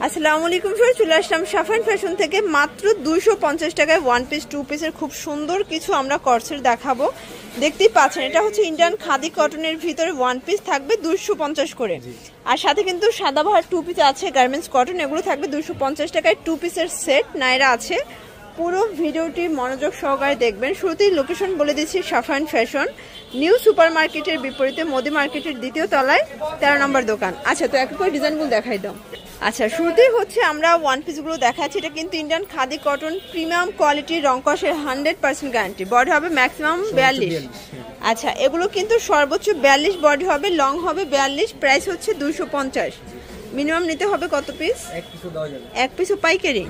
আসসালামু আলাইকুম ফ্রেন্ডস, চলে আসলাম সাফান ফ্যাশন থেকে। মাত্র 250 টাকায় ওয়ান পিস টু পিসের খুব সুন্দর কিছু আমরা কর্সেট দেখাবো। দেখতেই পাচ্ছেন এটা হচ্ছে ইন্ডিয়ান খাদি কটনের ভিতরে ওয়ান পিস থাকবে 250 করে, আর সাথে কিন্তু সাদাবাহার টু পিস আছে গার্মেন্টস কটন, এগুলো থাকবে 250 টাকায়। টু পিসের সেট নাইরা আছে। পুরো ভিডিওটি মনোযোগ সহকারে দেখবেন। শুরুতেই লোকেশন বলে দিচ্ছি, সাফান ফ্যাশন নিউ সুপার মার্কেটের বিপরীতে মোদি মার্কেটের দ্বিতীয় তলায় 13 নম্বর দোকান। আচ্ছা, তো এক করে ডিজাইনগুলো দেখাই দাও। আচ্ছা, শুরুতেই হচ্ছে আমরা ওয়ান পিসগুলো দেখাচ্ছি। এটা কিন্তু ইন্ডিয়ান খাদি কটন প্রিমিয়াম কোয়ালিটির, রংকশের 100% গ্যারান্টি। বডি হবে ম্যাক্সিমাম 42। আচ্ছা, এগুলো কিন্তু সর্বোচ্চ 42 বডি হবে, লং হবে 42। প্রাইস হচ্ছে 250। মিনিমাম নিতে হবে কত পিস? এক পিসও পাইকারি।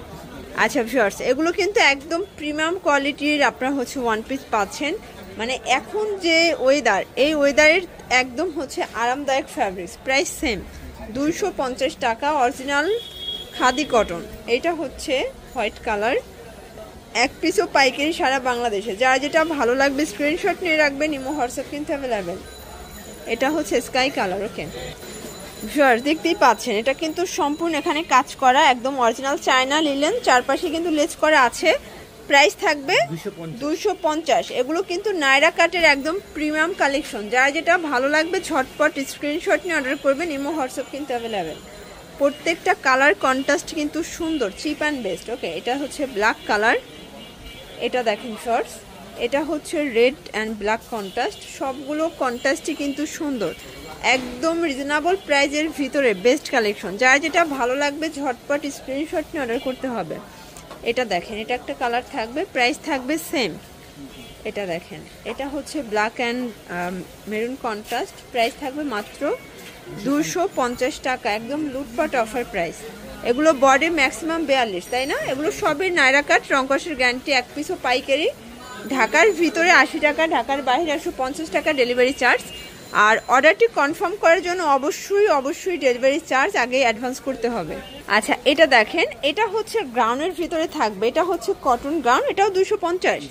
আচ্ছা ভিউয়ার্স, এগুলো কিন্তু একদম প্রিমিয়াম কোয়ালিটির আপনারা হচ্ছে ওয়ান পিস পাচ্ছেন। মানে এখন যে ওয়েদার, এই ওয়েদারের একদম হচ্ছে আরামদায়ক ফ্যাব্রিক্স। প্রাইস সেম 250 টাকা, অরিজিনাল খাদি কটন। এটা হচ্ছে হোয়াইট কালার, এক পিসও পাইকারি সারা বাংলাদেশে। যার যেটা ভালো লাগবে স্ক্রিনশট নিয়ে রাখবেন, ইমো হোয়াটসঅ্যাপ কিন্তু অ্যাভেলেবেল। এটা হচ্ছে স্কাই কালার। ওকে ভিউয়ার্স, দেখতেই পাচ্ছেন এটা কিন্তু সম্পূর্ণ এখানে কাজ করা, একদম অরিজিনাল চায়না লিলেন, চারপাশে কিন্তু লেস করা আছে। প্রাইস থাকবে 250। এগুলো কিন্তু নাইরা কাটের একদম প্রিমিয়াম কালেকশন। যার যেটা ভালো লাগবে ঝটপট স্ক্রিনশট নিয়ে অর্ডার করবেন, ইমো হোয়াটসঅ্যাপ কিন্তু অ্যাভেলেবেল। প্রত্যেকটা কালার কন্ট্রাস্ট কিন্তু সুন্দর, চিপ অ্যান্ড বেস্ট। ওকে, এটা হচ্ছে ব্ল্যাক কালার, এটা দেখেন শর্টস, এটা হচ্ছে রেড অ্যান্ড ব্ল্যাক কন্ট্রাস্ট। সবগুলো কন্ট্রাস্টই কিন্তু সুন্দর, একদম রিজনেবল প্রাইজের ভিতরে বেস্ট কালেকশন। যার যেটা ভালো লাগবে ঝটপট স্ক্রিনশট নিয়ে অর্ডার করতে হবে। এটা দেখেন, এটা একটা কালার থাকবে, প্রাইস থাকবে সেম। এটা দেখেন, এটা হচ্ছে black and maroon contrast, price থাকবে মাত্র 250 টাকা, একদম লুটপাট অফার প্রাইস। এগুলো বডি ম্যাক্সিমাম 42, তাই না? এগুলো সবই নাইরা কাট, রংকশের গ্যারান্টি, এক পিসও পাইকারি। ঢাকার ভিতরে 80 টাকা, ঢাকার বাইরে 150 টাকা ডেলিভারি চার্জ। আর অর্ডারটি কনফার্ম করার জন্য অবশ্যই ডেলিভারি চার্জ আগে অ্যাডভান্স করতে হবে। আচ্ছা, এটা দেখেন, এটা হচ্ছে গ্রাউন্ডের ভিতরে থাকবে, এটা হচ্ছে কটন গ্রাউন্ড, এটাও 250।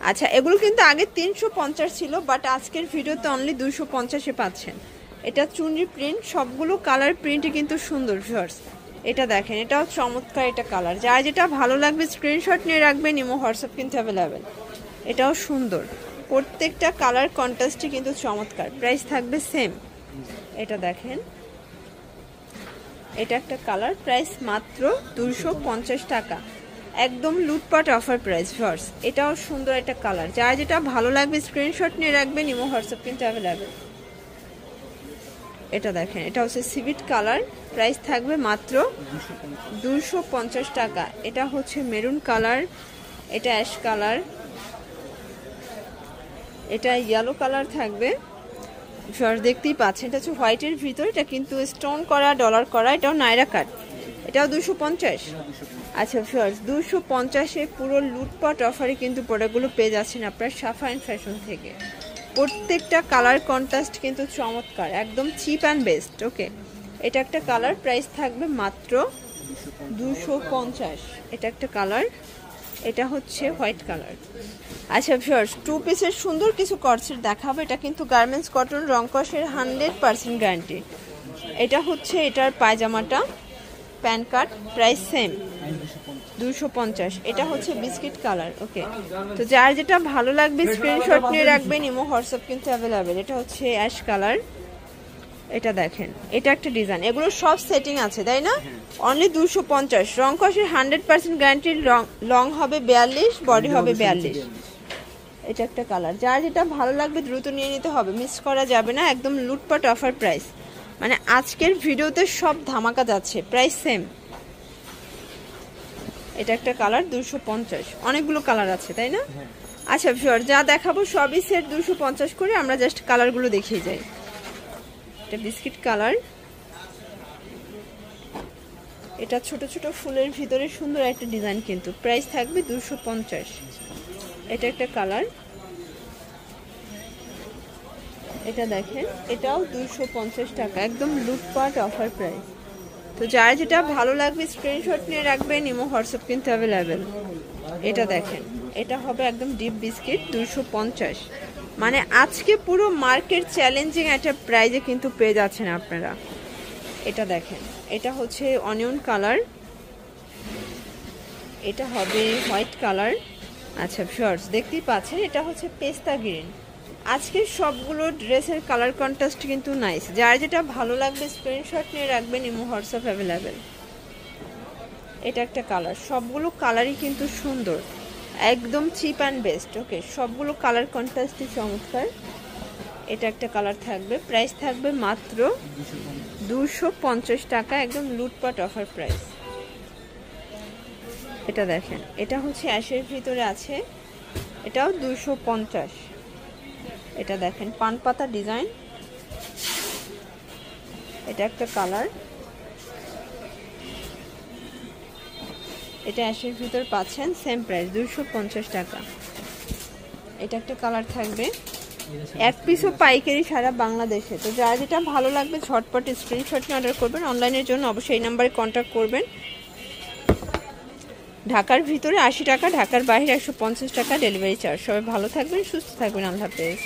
আচ্ছা, এগুলো কিন্তু আগে 350 ছিল, বাট আজকের ভিডিওতে অনলি 250-এ পাচ্ছেন। এটা চুনরি প্রিন্ট, সবগুলো কালার প্রিন্টই কিন্তু সুন্দর ভিউয়ার্স। এটা দেখেন, এটাও চমৎকার, এটা কালার। যার যেটা ভালো লাগবে স্ক্রিনশট নিয়ে রাখবেন, ইমো হোয়াটসঅ্যাপ কিন্তু অ্যাভেলেবেল। এটাও সুন্দর, প্রত্যেকটা কালার কন্ট্রাস্টই কিন্তু চমৎকার। প্রাইস থাকবে সেম। এটা দেখেন, এটা একটা কালার, প্রাইস মাত্র 250 টাকা, একদম লুটপাট অফার প্রাইস ভিউয়ার্স। এটাও সুন্দর একটা কালার। যার যেটা ভালো লাগবে স্ক্রিনশট নিয়ে রাখবেন, ইমো হোয়াটসঅ্যাপ কিন্তু অ্যাভেলেবেল। এটা দেখেন, এটা হচ্ছে সিভিট কালার, প্রাইস থাকবে মাত্র 250 টাকা। এটা হচ্ছে মেরুন কালার, এটা অ্যাশ কালার, এটা ইয়েলো কালার থাকবে। ভিউয়ার্স দেখতেই পাচ্ছেন, এটা হচ্ছে হোয়াইটের ভিতর, এটা কিন্তু স্টোন করা, ডলার করা, এটাও নাইরা কাট, এটাও 250। আচ্ছা ভিউয়ার্স, 250-এ পুরো লুটপাট অফারে কিন্তু প্রোডাক্টগুলো পেয়ে যাচ্ছেন আপনার সাফাইন ফ্যাশন থেকে। প্রত্যেকটা কালার কন্ট্রাস্ট কিন্তু চমৎকার, একদম চিপ অ্যান্ড বেস্ট। ওকে, এটা একটা কালার, প্রাইস থাকবে মাত্র 250। এটা একটা কালার, এটা হচ্ছে হোয়াইট কালার। আচ্ছা ভিউয়ার্স, টু পিসের সুন্দর কিছু কর্সেট দেখাবো। এটা কিন্তু গার্মেন্টস কটন, রংকশের 100% গ্যারান্টি। এটা হচ্ছে এটার পায়জামাটা, প্যান কাট, প্রাইস সেম 250। এটা হচ্ছে বিস্কিট কালার। ওকে, তো যার যেটা ভালো লাগবে স্ক্রিনশট নিয়ে রাখবেন, ইমো হোয়াটসঅ্যাপ কিন্তু অ্যাভেলেবেল। এটা হচ্ছে অ্যাশ কালার, এটা দেখেন, এটা একটা ডিজাইন। এগুলো সব সেটিং আছে, তাই না? অনলি 250। রংকশের 100% গ্যারান্টির, লং হবে 42, বডি হবে 42। এটা একটা কালার। যার যেটা ভালো লাগবে দ্রুত নিয়ে নিতে হবে, মিস করা যাবে না, একদম লুটপাট অফার প্রাইস। মানে আজকের ভিডিওতে সব ধামাকা যাচ্ছে, প্রাইস সেম। এটা একটা কালার, 250। অনেকগুলো কালার আছে, তাই না? আচ্ছা ভিউয়ার, যা দেখাবো সবই সেট 250 করে, আমরা জাস্ট কালারগুলো দেখিয়ে যাই। এটা বিস্কিট কালার, এটা ছোট ছোট ফুলের ভিতরে সুন্দর একটা ডিজাইন, কিন্তু প্রাইস থাকবে 250। এটা একটা কালার, এটা দেখেন, এটাও 250 টাকা, একদম লুটপাট অফার প্রাইস। তো যার যেটা ভালো লাগবে স্ক্রিনশট নিয়ে রাখবেন, ইমো হোয়াটসঅ্যাপ কিন্তু অ্যাভেলেবেল। এটা দেখেন, এটা হবে একদম ডিপ বিস্কিট, 250। মানে আজকে পুরো মার্কেট চ্যালেঞ্জিং একটা প্রাইজে কিন্তু পেয়ে যাচ্ছেন আপনারা। এটা দেখেন, এটা হচ্ছে অনিয়ন কালার, এটা হবে হোয়াইট কালার। আচ্ছা ভিউয়ার্স দেখতেই পাচ্ছেন, এটা হচ্ছে পেস্তা গ্রিন। আজকের সবগুলো ড্রেসের কালার কন্ট্রাস্ট কিন্তু নাইস। যার যেটা ভালো লাগবে স্ক্রিনশট নিয়ে রাখবেন, ইমো হোয়াটসঅ্যাপ অ্যাভেলেবেল। এটা একটা কালার, সবগুলো কালারই কিন্তু সুন্দর, একদম চিপ অ্যান্ড বেস্ট। ওকে, সবগুলো কালার কন্ট্রাস্টই চমৎকার। এটা একটা কালার থাকবে, প্রাইস থাকবে মাত্র 250 টাকা, একদম লুটপাট অফার প্রাইস। এটা দেখেন, এটা হচ্ছে অ্যাশের ভিতরে আছে, এটাও 250। এটা দেখেন পান পাতা ডিজাইন, এটা একটা কালার, এটা অ্যাশের ভিতর পাচ্ছেন, সেম প্রাইস 250 টাকা। এটা একটা কালার থাকবে, এক পিসও পাইকারি সারা বাংলাদেশে। তো যার যেটা ভালো লাগবে ঝটপট স্ক্রিনশট নিয়ে অর্ডার করবেন। অনলাইনের জন্য অবশ্যই এই নাম্বারে কন্ট্যাক্ট করবেন। ঢাকার ভিতরে 80 টাকা, ঢাকার বাইরে 150 টাকা ডেলিভারি চার্জ। সবাই ভালো থাকবেন, সুস্থ থাকবেন, আল্লাহ হাফেজ।